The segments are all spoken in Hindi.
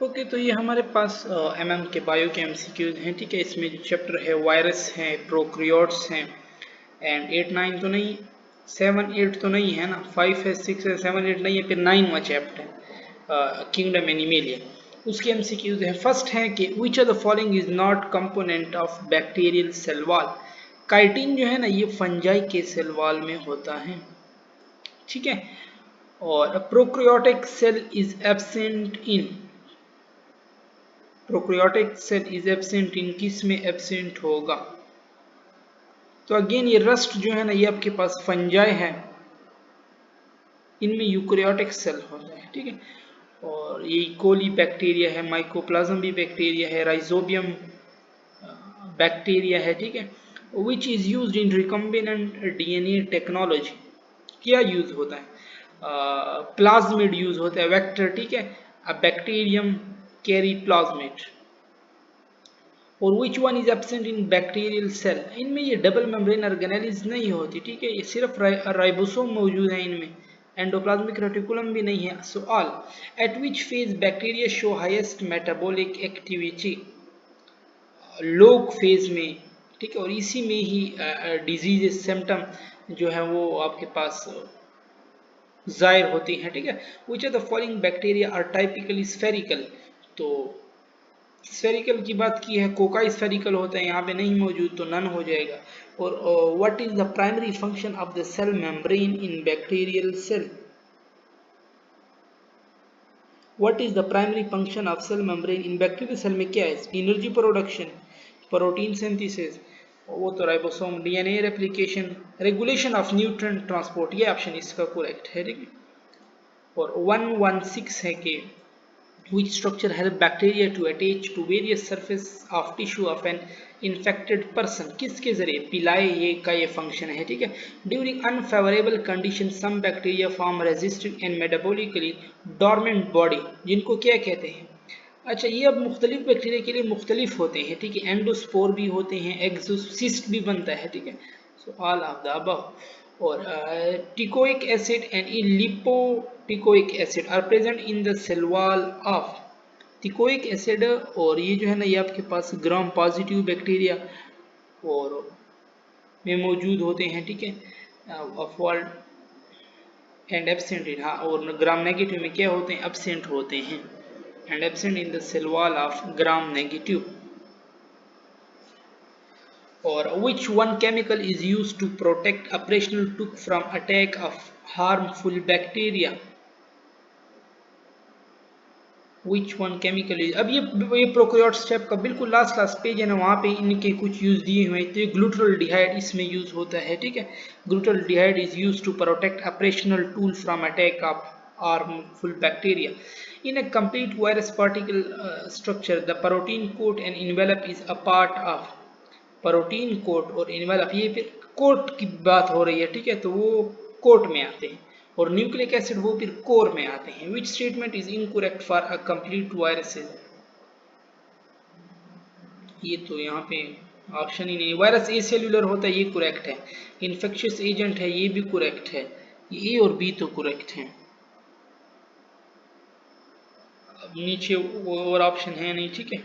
ओके, तो ये हमारे पास एमएम के बायो के एमसीक्यूज हैं। ठीक है, इसमें जो चैप्टर है वायरस हैं, प्रोक्रियोट्स हैं, एंड 8 9 तो नहीं, 7 8 तो नहीं है ना, 5 है, 6 है, 7 8 नहीं है, फिर 9वां चैप्टर है किंगडम एनिमेलिया। उसके एमसीक्यूज है। फर्स्ट है कि which of the following is not component of bacterial cell wall. Chitin जो है ना, ये फंजाई के सेल वॉल में होता है। ठीक है, और prokaryotic cell is absent in, prokaryotic cell is absent in, किस में एब्सेंट होगा? तो अगेन ये रस्ट जो है ना, ये आपके पास फंजाई है, इनमें यूकैरियोटिक सेल होता है। ठीक है, और ये कोली बैक्टीरिया है, माइकोप्लाज्म भी बैक्टीरिया है, राइजोबियम बैक्टीरिया है। ठीक है, which is used in recombinant DNA technology. क्या यूज होता है? प्लाज्मिड यूज होता है, वेक्टर। ठीक है, बैक्टीरियम कैरी प्लाज्मिड। और which one is absent in bacterial cell, इनमें ये डबल मेम्ब्रेन ऑर्गेनेलिज नहीं होती। ठीक है, ये सिर्फ राइबोसोम मौजूद है इनमें, एंडोप्लाज्मिक रेटिकुलम भी नहीं है। So all at which phase bacteria show highest metabolic activity, लोग फेज में। ठीक है, और इसी में ही डिजीज सिम्टम जो है वो आपके पास जाहिर होती हैं। ठीक है, which are the following bacteria are typically spherical. तो स्फेरिकल की बात की है, कोकाई स्फेरिकल होता है, यहाँ पे नहीं मौजूद तो नन हो जाएगा। और what is the primary function of the cell membrane in bacterial cell, what is the primary function of cell membrane in bacterial cell में क्या है? एनर्जी प्रोडक्शन, प्रोटीन सिंथेसिस, वो तो ribosome, DNA replication, regulation of nutrient transport. ये ऑप्शन इसका करेक्ट है। ठीक है, और 116 है कि which structure help bacteria to attach to various surface of tissue of an infected person, किसके जरिए? पिलाए ये का ये फंक्शन है। ठीक है, during unfavorable conditions some bacteria form resistant and metabolically dormant body, जिनको क्या कहते हैं? अच्छा, ये अब मुख्तलिफ बैक्टीरिया के लिए मुख्तलिफ होते हैं। ठीक है, एंडोस्पोर भी होते हैं, एक्सोसिस्ट भी बनता है। ठीक है, so all of the above. और teichoic acid and lipoteichoic acid are present in the cell wall of, teichoic acid और ये जो है ना, ये आपके पास ग्राम पॉजिटिव बैक्टीरिया और में मौजूद होते हैं। ठीक है, अफॉल्ड एंड एब्सेंट इन, हाँ, और ग्राम नेगेटिव में क्या होते हैं? एब्सेंट होते हैं, and absent in the cell wall of gram negative. Or which one chemical is used to protect operational tooth from attack of harmful bacteria? Which one chemical is, अब ये प्रोकैरियोट स्टेप का बिल्कुल लास्ट पेज है ना, वहाँ पे इनके कुछ यूज दिए हुए हैं। तो ग्लूटाल्डिहाइड इसमें यूज होता है। ठीक है, glutaraldehyde is use to protect operational tool from attack of harmful bacteria. In a complete virus particle structure, the protein coat and envelope is a part of, protein coat और envelope, ये फिर कोट की बात हो रही है। ठीक है, तो वो कोट में आते हैं, और न्यूक्लिक एसिड वो फिर कोर में आते हैं। Which statement is incorrect for a complete viruses, ये तो यहाँ पे ऑप्शन ही नहीं। वायरस ए सेल्यूलर होता है, ये करेक्ट है। इन्फेक्शियस एजेंट है, ये भी करेक्ट है। ए और बी तो करेक्ट है। नीचे और ऑप्शन है नहीं। ठीक है,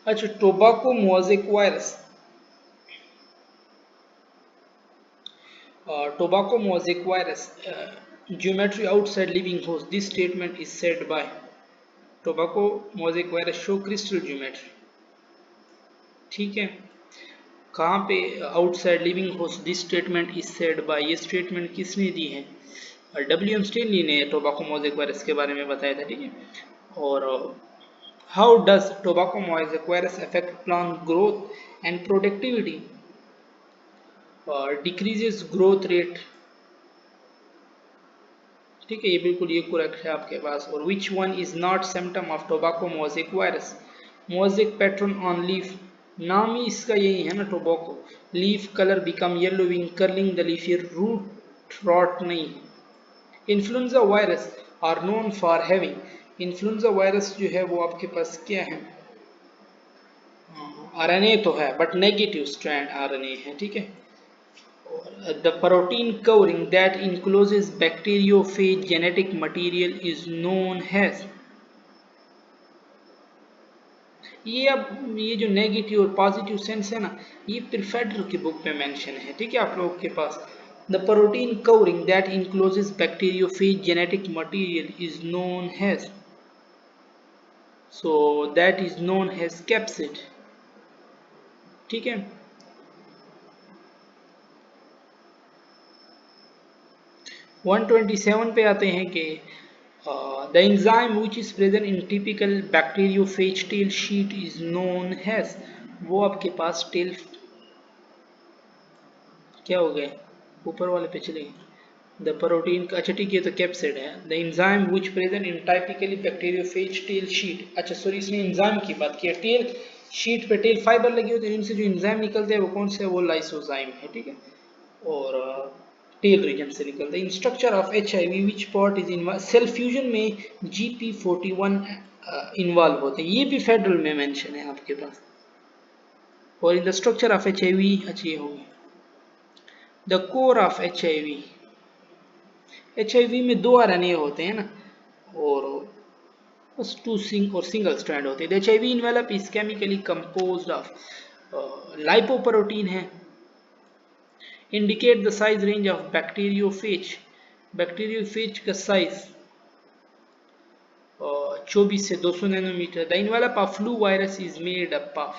अच्छा, tobacco mosaic virus, tobacco mosaic virus geometry outside living host, this statement is said bye, tobacco mosaic virus show crystal geometry. ठीक है, कहाँ पे? Outside living host, this statement is said bye, ये स्टेटमेंट किसने दी है? डब्ल्यू एम स्टेनली ने टोबाको मोज़ेक वायरस के बारे में बताया था। ठीक है, और how does tobacco mosaic virus affect plant growth and productivity? Decreases growth rate. ठीक है, ये बिल्कुल ये करेक्ट है आपके पास। और which one is not symptom of tobacco mosaic virus? Mosaic pattern on leaf, नाम ही इसका यही है ना, tobacco. Leaf colour become yellowing, curling the leaf, ये रूट रॉट नहीं है। Influenza virus are known for having, influenza virus जो है वो आपके पास क्या है? आरएनए तो है, बट नेगेटिव स्ट्रैंड आरएनए है। ठीक है, The protein covering that encloses bacteriophage genetic material is known as। ये अब ये जो नेगेटिव और पॉजिटिव सेंस है ना, ये प्रिफेडर की बुक में मेंशन है, ठीक है आप लोगों के पास। The protein covering that encloses bacteriophage genetic material is known as, so that is known as capsid, ठीक है। uh, 127 पे आते हैं कि the enzyme which is present in typical bacteriophage tail sheath is known as. वो आपके पास टेल क्या हो गए, ऊपर वाले पे चले गए। द प्रोटीन, अच्छा ठीक है, तो कैप्सिड है। The enzyme which present in typically bacteriophage tail sheath, अच्छा सॉरी इसने एंजाइम की बात की है। टेल शीट पे टेल फाइबर लगे होते हैं, इनसे जो एंजाइम निकलते हैं वो कौन से है, वो लाइसोजाइम है, ठीक है। और टेल रीजन से निकलता है। In structure of HIV which part is in cell fusion में GP41 इन्वॉल्व होते हैं, ये भी फेडरल में मेंशन है आपके पास। और in the structure of HIV, अच्छा ये होगी the core of HIV। HIV में 2 RNA होते हैं ना, और बस 2 सिंगल स्ट्रैंड होते हैं। The HIV envelope is chemically composed of lipoprotein है। Indicate the size range of bacteriophage, bacteriophage का साइज 24 से 200 nanometer. The envelope of flu virus is made up of,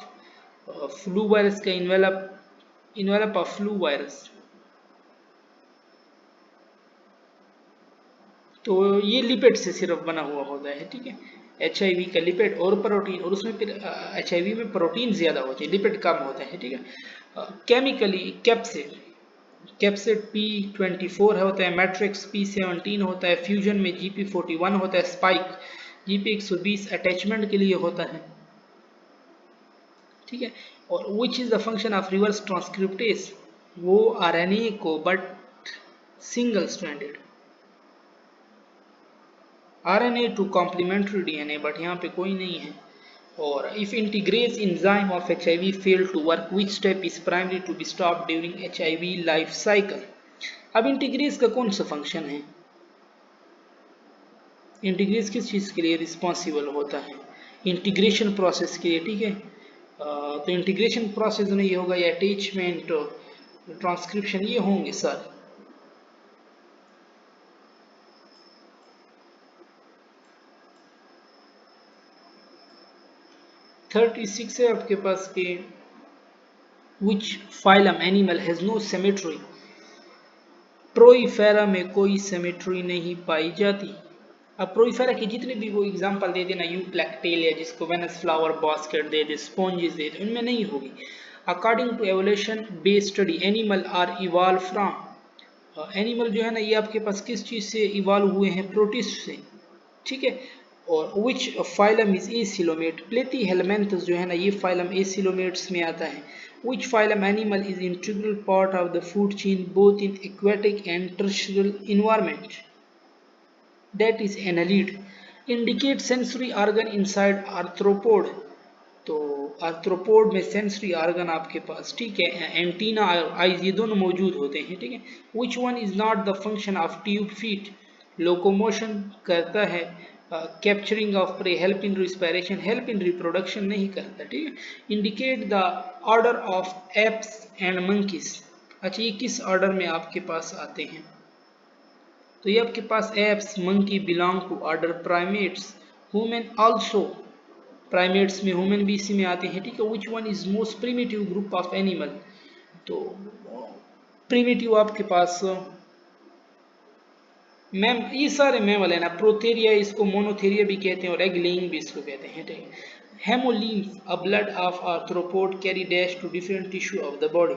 flu virus का इन्वेलप ऑफ फ्लू वायरस, तो ये लिपिड से सिर्फ बना हुआ होता है, ठीक है। HIV का लिपिड और प्रोटीन, और उसमें फिर HIV में प्रोटीन ज्यादा होते हैं, लिपिड कम होते हैं, ठीक है। केमिकली कैप्सिड, कैप्सिड P24 होता है, मैट्रिक्स P17 होता है, फ्यूजन में GP41 होता है, स्पाइक GP120 अटैचमेंट के लिए होता है, ठीक है। और which is the function of reverse transcriptase, वो RNA को but single stranded, RNA to complementary DNA, but यहाँ पे कोई नहीं है। और if integrase enzyme of HIV fail to work which step is primary to be stop during HIV life cycle. अब इंटीग्रेज का कौन सा फंक्शन है, इंटीग्रेज किस चीज के लिए रिस्पॉन्सिबल होता है, इंटीग्रेशन प्रोसेस के लिए, ठीक है। तो इंटीग्रेशन प्रोसेस में ये होगा, या अटैचमेंट ट्रांसक्रिप्शन, ये होंगे सर। थर्टी सिक्स है आपके पास के which phylum animal has no symmetry, Porifera में कोई सिमेट्री नहीं पाई जाती। अब प्रोइफेरा के जितने भी वो एग्जांपल दे देना, यूप्लैक्टेलिया जिसको वेनस फ्लावर बास्केट दे दे, स्पॉन्जेस दे दे, उनमें नहीं होगी। According to evolution based study animal are evolve from, animal जो है ना ये आपके पास किस चीज से इवॉल्व हुए हैं, प्रोटिस्ट से, ठीक है। और विच फाइलम इज एसिलोमेट, प्लेटीहेलमिन्थस जो है ना ये फाइलम एसिलोमेट्स में आता है। विच phylum animal is integral part of the food chain both in aquatic and टर्शियल environment, that is annelid. Indicate sensory organ inside arthropod, तो आर्थ्रोपोड में सेंसरी ऑर्गन आपके पास, ठीक है, एंटीना और आइज ये दोनों मौजूद होते हैं, ठीक है। Which one is not the function of tube feet, locomotion करता है, capturing of prey, help in respiration, help in reproduction नहीं करता, ठीक है। Indicate the order of apes and monkeys, अच्छा ये किस ऑर्डर में आपके पास आते हैं, तो ये आपके पास apes monkey belong to order primates, human also, primates में ह्यूमन भी इसी में आते हैं, ठीक है। Which one is most primitive group of animal, तो प्रिमिटिव आपके पास मैम, ये सारे मैमल है ना, प्रोथेरिया इसको मोनोथेरिया भी कहते हैं और एग लेइंग भी इसको कहते हैं, ठीक है। Haemolymph a blood of arthropod carry dash to different tissue of the body,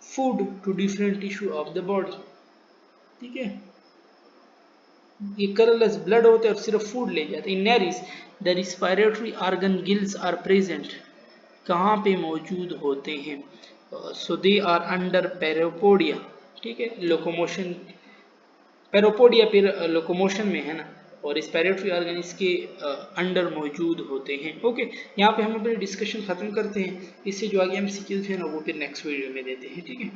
food to different tissue of the body, ठीक है। ये कलरलेस ब्लड होते हैं और सिर्फ फूड ले जाते हैं। Nereis the respiratory organ gills are present, कहाँ पे मौजूद होते हैं, सो दे आर अंडर पेरोपोडिया, ठीक है। लोकोमोशन, पेरोपोडिया फिर लोकोमोशन में है ना, और रेस्पिरेटरी ऑर्गन इसके अंडर मौजूद होते हैं। ओके, यहाँ पे हम अपनी डिस्कशन खत्म करते हैं। इससे जो आगे एमसीक्यूज हैं ना वो फिर नेक्स्ट वीडियो में देते हैं। ठीक है।